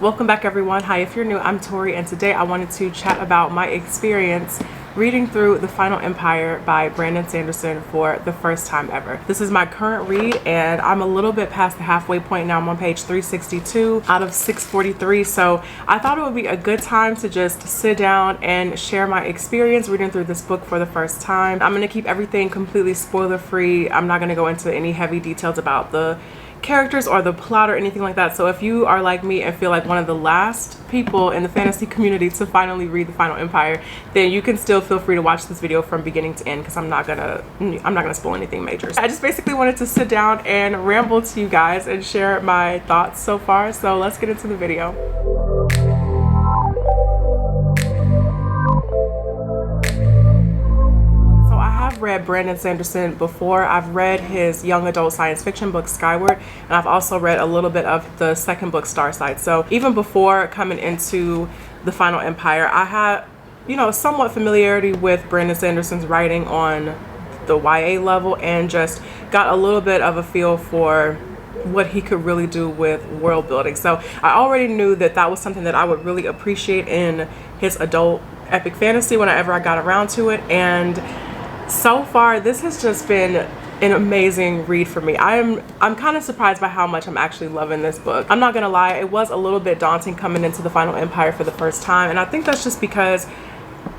Welcome back everyone. Hi, if you're new, I'm Tori, and today I wanted to chat about my experience reading through The Final Empire by Brandon Sanderson for the first time ever. This is my current read and I'm a little bit past the halfway point now. I'm on page 362 out of 643, so I thought it would be a good time to just sit down and share my experience reading through this book for the first time. I'm going to keep everything completely spoiler free. I'm not going to go into any heavy details about the characters or the plot or anything like that. So if you are like me and feel like one of the last people in the fantasy community to finally read The Final Empire, then you can still feel free to watch this video from beginning to end because I'm not gonna spoil anything major. I just basically wanted to sit down and ramble to you guys and share my thoughts so far. So let's get into the video. I've read Brandon Sanderson before. I've read his young adult science fiction book Skyward, and I've also read a little bit of the second book Starsight. So even before coming into The Final Empire, I had, somewhat familiarity with Brandon Sanderson's writing on the YA level and just got a little bit of a feel for what he could really do with world building. So I already knew that that was something that I would really appreciate in his adult epic fantasy whenever I got around to it. And so far, this has just been an amazing read for me. I'm kind of surprised by how much I'm actually loving this book. I'm not gonna lie, it was a little bit daunting coming into The Final Empire for the first time, and I think that's just because,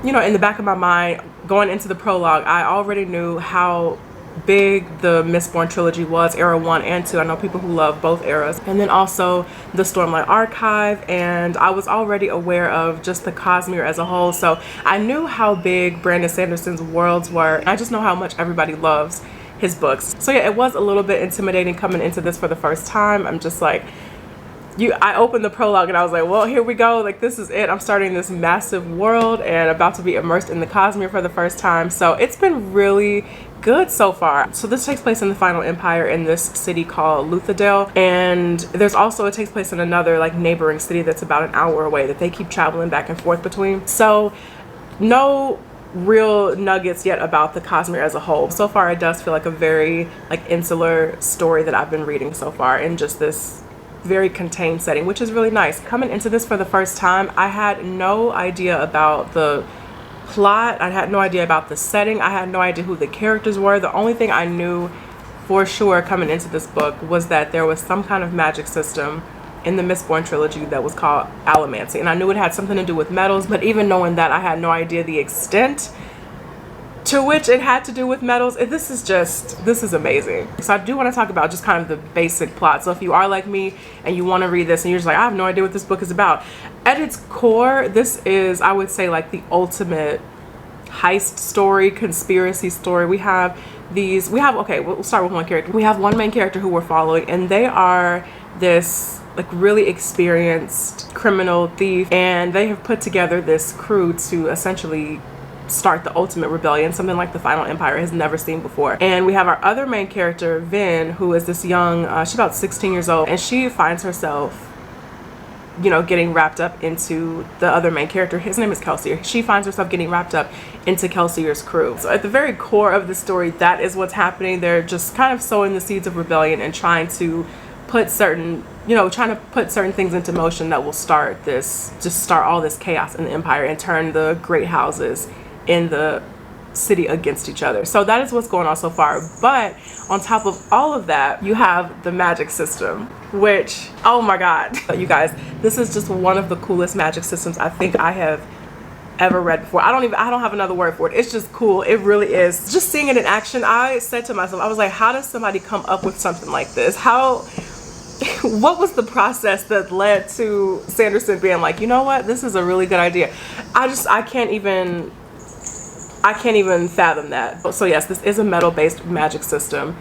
in the back of my mind, going into the prologue, I already knew how big the Mistborn trilogy was, era 1 and 2. I know people who love both eras. And then also the Stormlight Archive, and I was already aware of just the Cosmere as a whole, so I knew how big Brandon Sanderson's worlds were. I just know how much everybody loves his books. So yeah, it was a little bit intimidating coming into this for the first time. I'm just like, I opened the prologue and I was like, well, here we go, like this is it. I'm starting this massive world and about to be immersed in the Cosmere for the first time. So it's been really good so far. So this takes place in the Final Empire in this city called Luthadel, and there's also, it takes place in another like neighboring city that's about an hour away that they keep traveling back and forth between. So no real nuggets yet about the Cosmere as a whole. So far it does feel like a very like insular story that I've been reading so far in just this very contained setting, which is really nice. Coming into this for the first time, I had no idea about the plot. I had no idea about the setting. I had no idea who the characters were. The only thing I knew for sure coming into this book was that there was some kind of magic system in the Mistborn trilogy that was called allomancy, and I knew it had something to do with metals, but even knowing that, I had no idea the extent to which it had to do with metals. This is amazing. So I do want to talk about just kind of the basic plot. So if you are like me and you want to read this and you're just like, I have no idea what this book is about, at its core, this is, I would say, like the ultimate heist story, conspiracy story. Okay, we'll start with one character. We have one main character who we're following, and they are this like really experienced criminal thief, and they have put together this crew to essentially start the ultimate rebellion, something like the Final Empire has never seen before. And we have our other main character, Vin, who is this young, she's about 16 years old, and she finds herself getting wrapped up into the other main character. His name is Kelsier. She finds herself getting wrapped up into Kelsier's crew. So at the very core of the story, that is what's happening. They're just kind of sowing the seeds of rebellion and trying to put certain things into motion that will start all this chaos in the empire and turn the great houses in the city against each other. So that is what's going on so far. But on top of all of that, you have the magic system, which, oh my god, you guys, this is just one of the coolest magic systems I think I have ever read before. I don't have another word for it. It's just cool. It really is. Just seeing it in action, I said to myself, I was like, how does somebody come up with something like this? What was the process that led to Sanderson being like, you know what, this is a really good idea? I can't even fathom that. So yes, this is a metal-based magic system,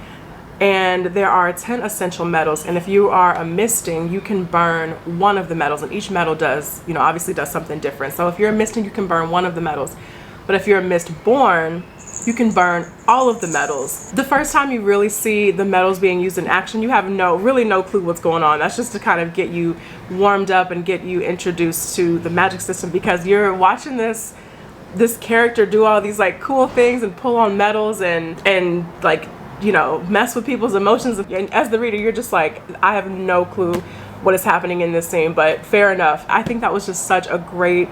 and there are 10 essential metals, and if you are a misting, you can burn one of the metals, and each metal does, obviously does something different. So if you're a misting, you can burn one of the metals, but if you're a Mistborn, you can burn all of the metals. The first time you really see the metals being used in action, you have really no clue what's going on. That's just to kind of get you warmed up and get you introduced to the magic system, because you're watching this character do all these like cool things and pull on metals and like mess with people's emotions, and as the reader you're just like, I have no clue what is happening in this scene, but fair enough. I think that was just such a great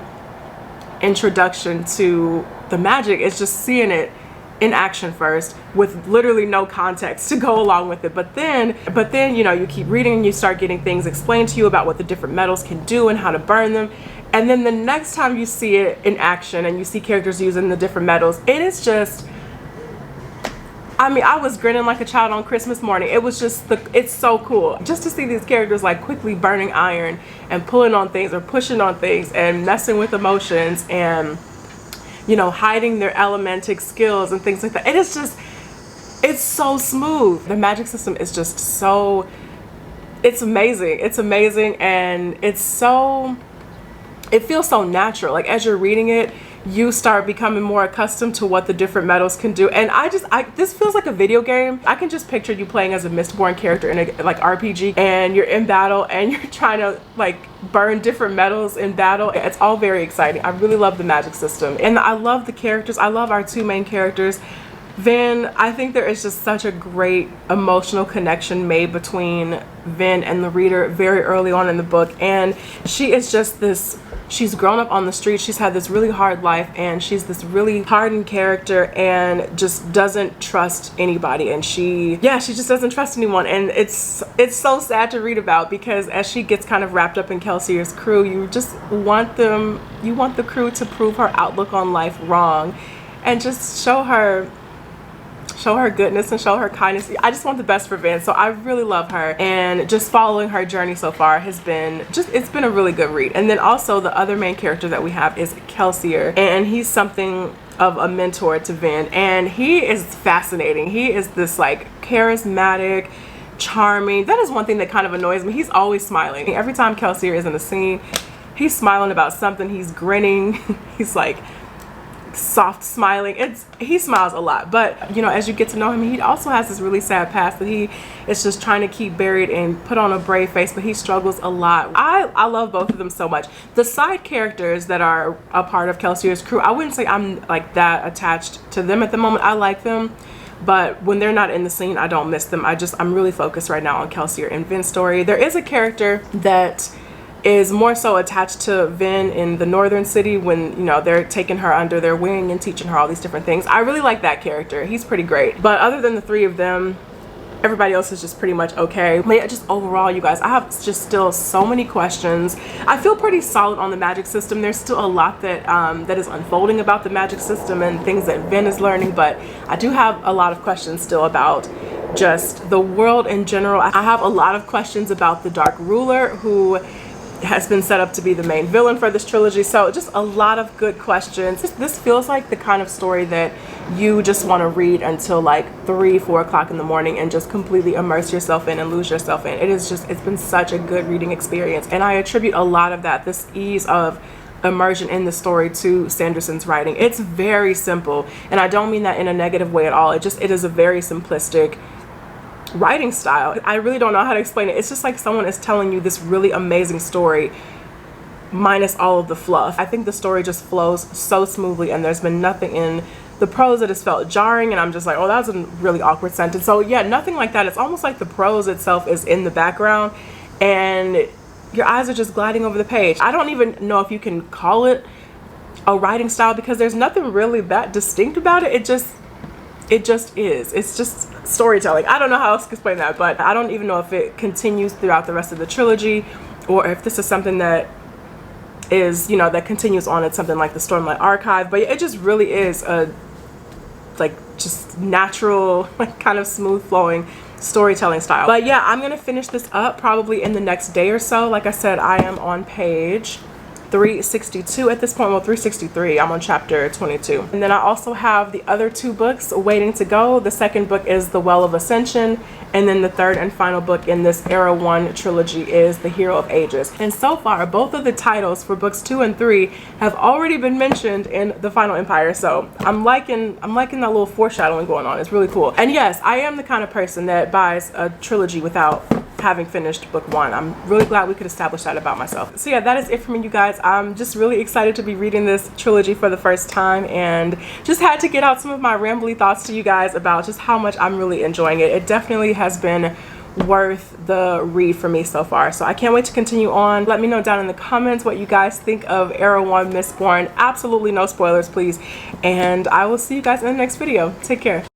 introduction to the magic. It's just seeing it in action first with literally no context to go along with it, but then you know, you keep reading and you start getting things explained to you about what the different metals can do and how to burn them, and then the next time you see it in action and you see characters using the different metals, it is just, I mean, I was grinning like a child on Christmas morning. It was just, it's so cool just to see these characters like quickly burning iron and pulling on things or pushing on things and messing with emotions and, you know, hiding their elementic skills and things like that. It is just, it's so smooth. The magic system is just so, it's amazing. It's amazing, and it's so, it feels so natural. Like as you're reading it, you start becoming more accustomed to what the different metals can do. And this feels like a video game. I can just picture you playing as a Mistborn character in a like RPG, and you're in battle and you're trying to like burn different metals in battle. It's all very exciting. I really love the magic system, and I love the characters. I love our two main characters. Vin, I think there is just such a great emotional connection made between Vin and the reader very early on in the book, and she is just this, she's grown up on the street, she's had this really hard life, and she's this really hardened character and just doesn't trust anybody, and she just doesn't trust anyone. And it's so sad to read about, because as she gets kind of wrapped up in Kelsier's crew, you just want the crew to prove her outlook on life wrong and just show her goodness and show her kindness. I just want the best for Vin, so I really love her, and just following her journey so far has been just, it's been a really good read. And then also the other main character that we have is Kelsier, and he's something of a mentor to Vin, and he is fascinating. He is this like charismatic, charming, that is one thing that kind of annoys me. He's always smiling. Every time Kelsier is in the scene, he's smiling about something, he's grinning, he's like soft smiling. He smiles a lot, but you know, as you get to know him, he also has this really sad past that he is just trying to keep buried and put on a brave face, but he struggles a lot. I love both of them so much. The side characters that are a part of Kelsier's crew, I wouldn't say I'm like that attached to them at the moment. I like them, but when they're not in the scene, I don't miss them. I'm really focused right now on Kelsier and Vin's story. There is a character that is more so attached to Vin in the northern city when, you know, they're taking her under their wing and teaching her all these different things. I really like that character. He's pretty great. But other than the three of them, everybody else is just pretty much okay. But yeah, just overall, you guys, I have just still so many questions. I feel pretty solid on the magic system. There's still a lot that that is unfolding about the magic system and things that Vin is learning, but I do have a lot of questions still about just the world in general. I have a lot of questions about the Dark Ruler, who has been set up to be the main villain for this trilogy. So just a lot of good questions. This feels like the kind of story that you just want to read until like 3-4 o'clock in the morning and just completely immerse yourself in and lose yourself in. It's been such a good reading experience, and I attribute a lot of that, this ease of immersion in the story, to Sanderson's writing. It's very simple, and I don't mean that in a negative way at all. It is a very simplistic writing style. I really don't know how to explain it. It's just like someone is telling you this really amazing story minus all of the fluff. I think the story just flows so smoothly, and there's been nothing in the prose that has felt jarring, and I'm just like, oh, that was a really awkward sentence. So yeah, nothing like that. It's almost like the prose itself is in the background and your eyes are just gliding over the page. I don't even know if you can call it a writing style, because there's nothing really that distinct about it. It just is. It's just storytelling. I don't know how else to explain that, but I don't even know if it continues throughout the rest of the trilogy, or if this is something that is, you know, that continues on at something like the Stormlight Archive. But it just really is a like just natural, like kind of smooth flowing storytelling style. But yeah, I'm gonna finish this up probably in the next day or so. Like I said, I am on page 362 at this point. Well, 363. I'm on chapter 22. And then I also have the other two books waiting to go. The second book is The Well of Ascension, and then the third and final book in this Era 1 trilogy is The Hero of Ages. And so far, both of the titles for books 2 and 3 have already been mentioned in The Final Empire. So I'm liking that little foreshadowing going on. It's really cool. And yes, I am the kind of person that buys a trilogy without having finished book 1. I'm really glad we could establish that about myself. So yeah, that is it for me, you guys. I'm just really excited to be reading this trilogy for the first time, and just had to get out some of my rambly thoughts to you guys about just how much I'm really enjoying it. It definitely has been worth the read for me so far. So I can't wait to continue on. Let me know down in the comments what you guys think of Era 1 Mistborn. Absolutely no spoilers, please. And I will see you guys in the next video. Take care.